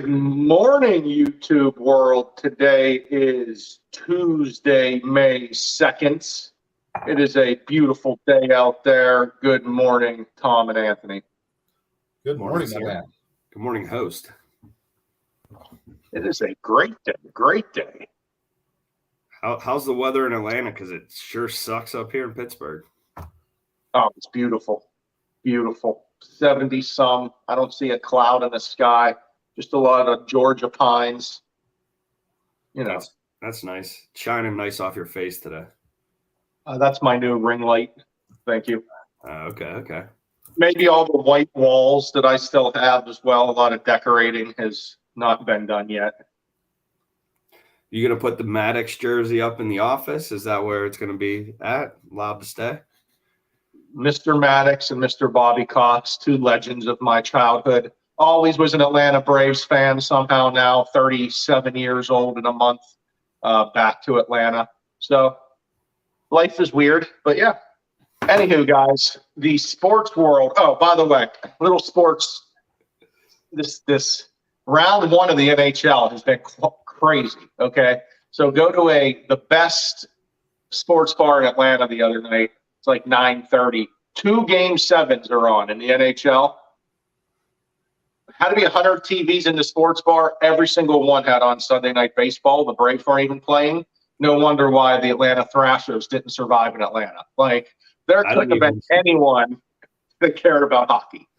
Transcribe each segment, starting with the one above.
Good morning, YouTube world. Today is Tuesday, May 2nd. It is a beautiful day out there. Good morning, Tom and Anthony. Good morning, my man. Good morning, host. It is a great day, great day. How's the weather in Atlanta? Because it sure sucks up here in Pittsburgh. Oh, it's beautiful, beautiful. 70 some. I don't see a cloud in the sky. Just a lot of Georgia pines. You know, that's nice. Shining nice off your face today. That's my new ring light. Thank you. Okay. Maybe all the white walls that I still have as well. A lot of decorating has not been done yet. You gonna put the Maddox jersey up in the office? Is that where it's gonna be at? Allowed to stay? Mr. Maddox and Mr. Bobby Cox, two legends of my childhood. Always was an Atlanta Braves fan. Somehow now 37 years old in a month, back to Atlanta. So life is weird, but yeah. Anywho, guys, the sports world. Oh, by the way, little sports. This round one of the NHL has been crazy. Okay, so go to the best sports bar in Atlanta the other night. It's like 9:30. 2 Game 7s are on in the NHL. Had to be 100 TVs in the sports bar. Every single one had on Sunday Night Baseball. The Braves weren't even playing. No wonder why the Atlanta Thrashers didn't survive in Atlanta. Like, there couldn't have been anyone that cared about hockey.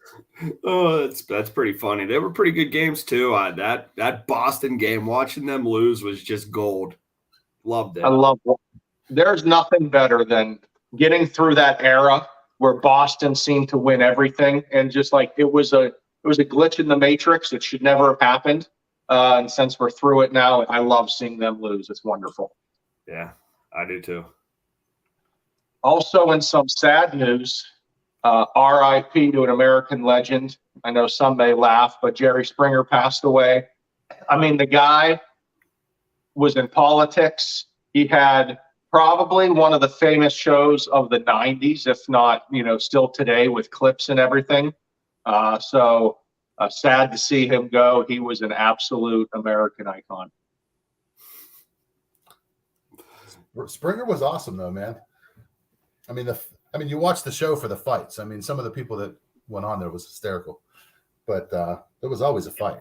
Oh, that's pretty funny. They were pretty good games too. That Boston game, watching them lose was just gold. Loved it. I love it. There's nothing better than getting through that era where Boston seemed to win everything, and just like it was a glitch in the matrix. It should never have happened. And since we're through it now, I love seeing them lose. It's wonderful. Yeah, I do too. Also, in some sad news, RIP to an American legend. I know some may laugh, but Jerry Springer passed away. I mean, the guy was in politics. He had probably one of the famous shows of the 90s, if not, still today with clips and everything. So sad to see him go. He was an absolute American icon. Springer was awesome, though, man. I mean, you watch the show for the fights. I mean, some of the people that went on there was hysterical, but there was always a fight.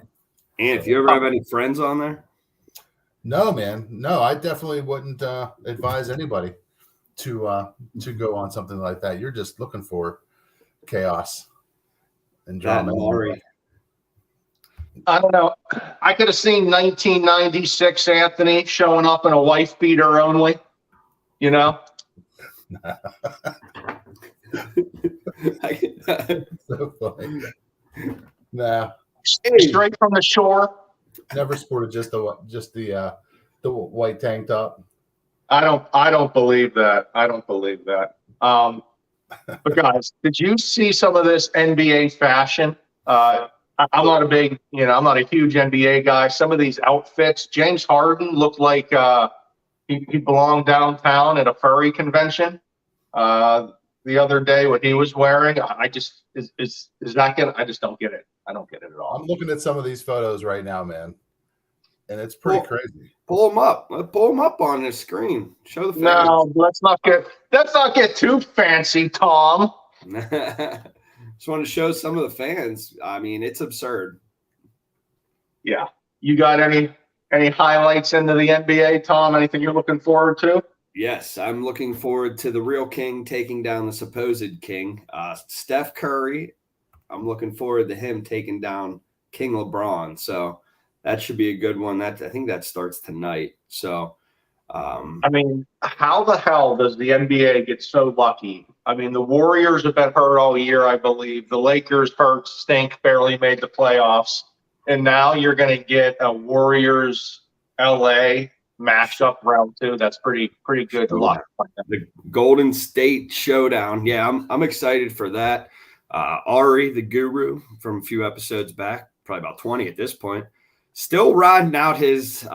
And if you ever have any friends on there? No, man. No, I definitely wouldn't advise anybody to go on something like that. You're just looking for chaos and drama. I don't know. I could have seen 1996 Anthony showing up in a wife beater only, So funny. Nah. Straight from the shore. Never sported just the white tank top. I don't believe that. But guys, did you see some of this NBA fashion? I'm not a huge NBA guy. Some of these outfits, James Harden looked like he belonged downtown at a furry convention the other day. What he was wearing, I just I just don't get it. I don't get it at all. I'm looking at some of these photos right now, man, and it's pretty crazy. Pull them up. Pull them up on the screen. Show the fans. No, let's not get too fancy, Tom. Just want to show some of the fans. I mean, it's absurd. Yeah. You got any highlights into the NBA, Tom? Anything you're looking forward to? Yes, I'm looking forward to the real king taking down the supposed king, Steph Curry. I'm looking forward to him taking down King LeBron. So that should be a good one. I think that starts tonight. So, I mean, how the hell does the NBA get so lucky? I mean, the Warriors have been hurt all year, I believe. The Lakers hurt, stink, barely made the playoffs. And now you're going to get a Warriors LA matchup round 2. That's pretty good luck. The Golden State Showdown. Yeah, I'm excited for that. Ari, the guru from a few episodes back, probably about 20 at this point, still riding out his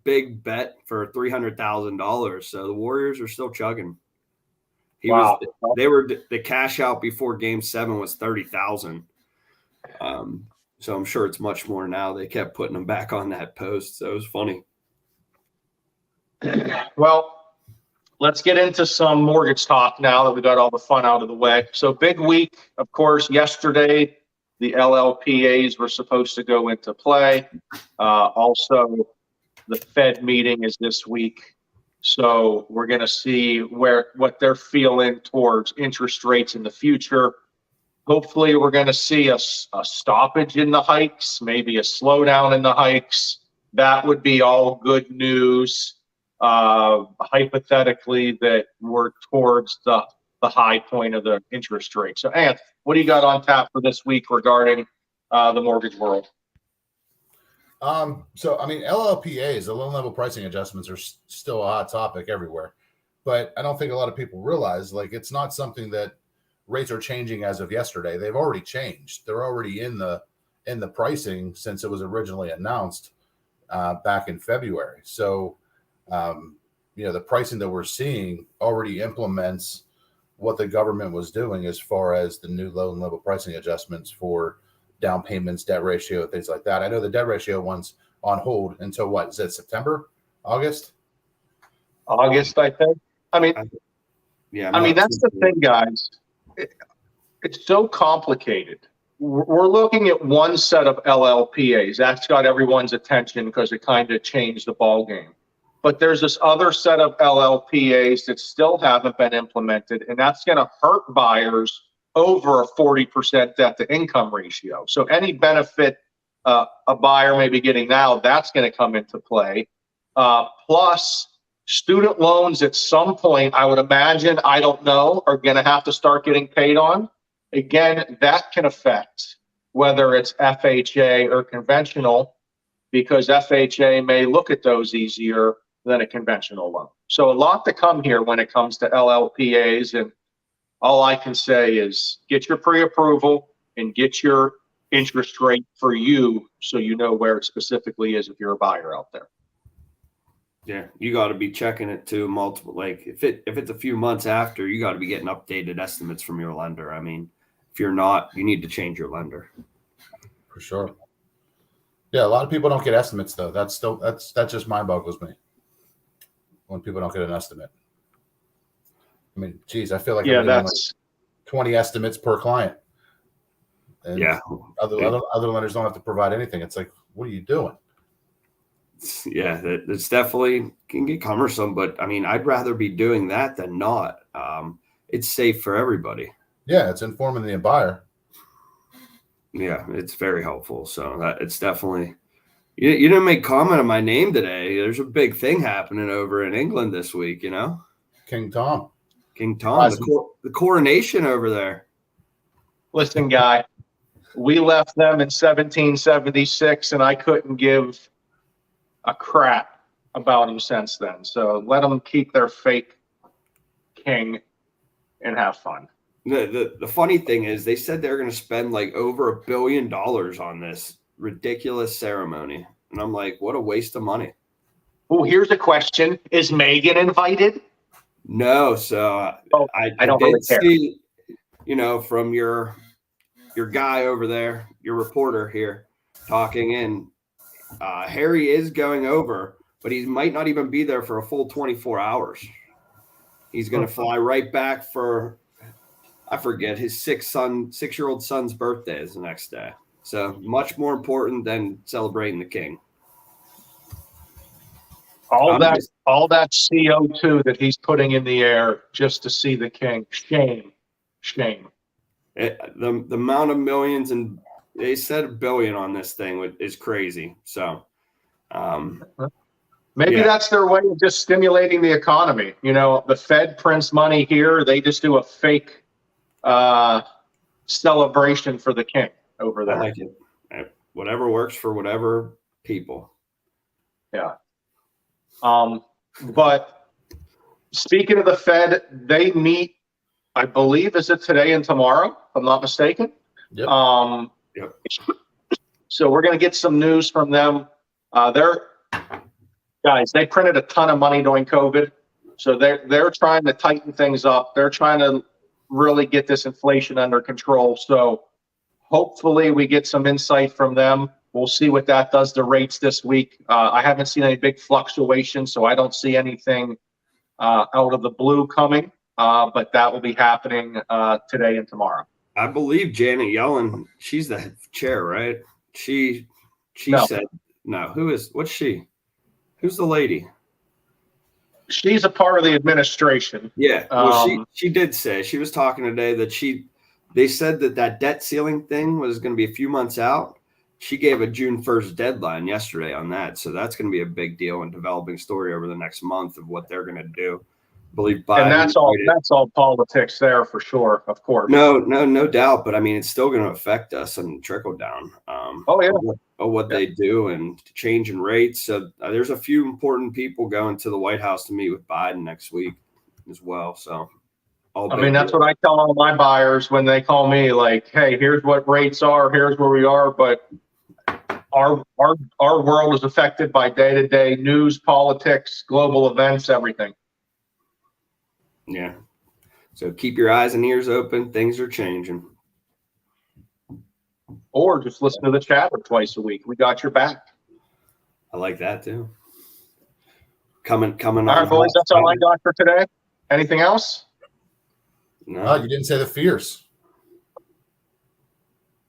big bet for $300,000. So the Warriors are still chugging. The cash out before Game 7 was $30,000. So I'm sure it's much more now. They kept putting them back on that post. So it was funny. Well, let's get into some mortgage talk now that we got all the fun out of the way. So big week, of course, yesterday, the LLPAs were supposed to go into play. Also, the Fed meeting is this week. So we're going to see what they're feeling towards interest rates in the future. Hopefully, we're going to see a stoppage in the hikes, maybe a slowdown in the hikes. That would be all good news. Hypothetically, that we're towards the high point of the interest rate. So, Anth, what do you got on tap for this week regarding the mortgage world? So I mean, LLPAs, the loan level pricing adjustments, are still a hot topic everywhere, but I don't think a lot of people realize, like, it's not something that rates are changing as of yesterday. They've already changed. They're already in the pricing since it was originally announced back in February. So, the pricing that we're seeing already implements what the government was doing as far as the new loan level pricing adjustments for down payments, debt ratio, things like that. I know the debt ratio one's on hold until what? Is that September, August? August, I think. I mean, that's the thing, guys. It's so complicated. We're looking at one set of LLPAs. That's got everyone's attention because it kind of changed the ball game. But there's this other set of LLPAs that still haven't been implemented, and that's going to hurt buyers over a 40% debt to income ratio. So any benefit a buyer may be getting now, that's going to come into play. Plus, student loans at some point, I would imagine, I don't know, are going to have to start getting paid on. Again, that can affect whether it's FHA or conventional, because FHA may look at those easier than a conventional loan. So a lot to come here when it comes to LLPAs, and all I can say is get your pre-approval and get your interest rate for you so you know where it specifically is if you're a buyer out there. Yeah, you got to be checking it too multiple. Like if it's a few months after, you got to be getting updated estimates from your lender. I mean, if you're not, you need to change your lender. For sure. Yeah, a lot of people don't get estimates though. That just mind boggles me when people don't get an estimate. I mean, geez, I feel like I'm getting like 20 estimates per client. And yeah, other lenders don't have to provide anything. It's like, what are you doing? Yeah, it's definitely can get cumbersome, but I mean, I'd rather be doing that than not. It's safe for everybody. Yeah, it's informing the buyer. Yeah, it's very helpful. So it's definitely. You didn't make comment on my name today. There's a big thing happening over in England this week. King Tom, the coronation over there. Listen, guy, we left them in 1776, and I couldn't give a crap about him since then. So let them keep their fake king and have fun. The funny thing is they said they're going to spend like over $1 billion on this ridiculous ceremony. And I'm like, what a waste of money. Oh, here's a question. Is Meghan invited? No. So I don't did really care. see, from your guy over there, your reporter here talking in, Harry is going over, but he might not even be there for a full 24 hours. He's going to fly right back for, I forget, his 6-year-old son's birthday is the next day. So much more important than celebrating the king. All that CO2 that he's putting in the air just to see the king. Shame. The amount of millions, and they said $1 billion on this thing is crazy. So maybe that's their way of just stimulating the economy. The Fed prints money here. They just do a fake celebration for the king over there. I like it. Whatever works for whatever people. Yeah. But speaking of the Fed, they meet, I believe, is it today and tomorrow, if I'm not mistaken? Yep. Yep. So we're going to get some news from them. They printed a ton of money during COVID. So they're trying to tighten things up. They're trying to really get this inflation under control. So Hopefully we get some insight from them. We'll see what that does to rates this week. I haven't seen any big fluctuation, so I don't see anything out of the blue coming, but that will be happening today and tomorrow. I believe Janet Yellen, she's the chair, right? She No. said, no, what's she? Who's the lady? She's a part of the administration. Yeah. Well, she did say, she was talking today that they said that debt ceiling thing was going to be a few months out. She gave a June 1st deadline yesterday on that. So that's going to be a big deal in developing story over the next month of what they're going to do. I believe Biden. And that's all politics there for sure, of course. No doubt. But I mean, it's still going to affect us and trickle down. What they do and change in rates. So there's a few important people going to the White House to meet with Biden next week as well. So that's what I tell all my buyers when they call me, like, hey, here's what rates are, here's where we are. But our world is affected by day-to-day news, politics, global events, everything. Yeah. So keep your eyes and ears open. Things are changing. Or just listen to the chatter twice a week. We got your back. I like that too. Coming all right, boys, that's all I got for today. Anything else? No, you didn't say the fears.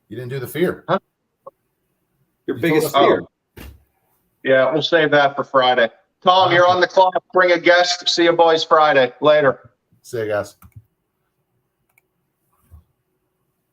You didn't do the fear. Huh? Your biggest fear. Yeah, we'll save that for Friday. Tom, you're on the clock. Bring a guest. See you boys Friday. Later. See you guys.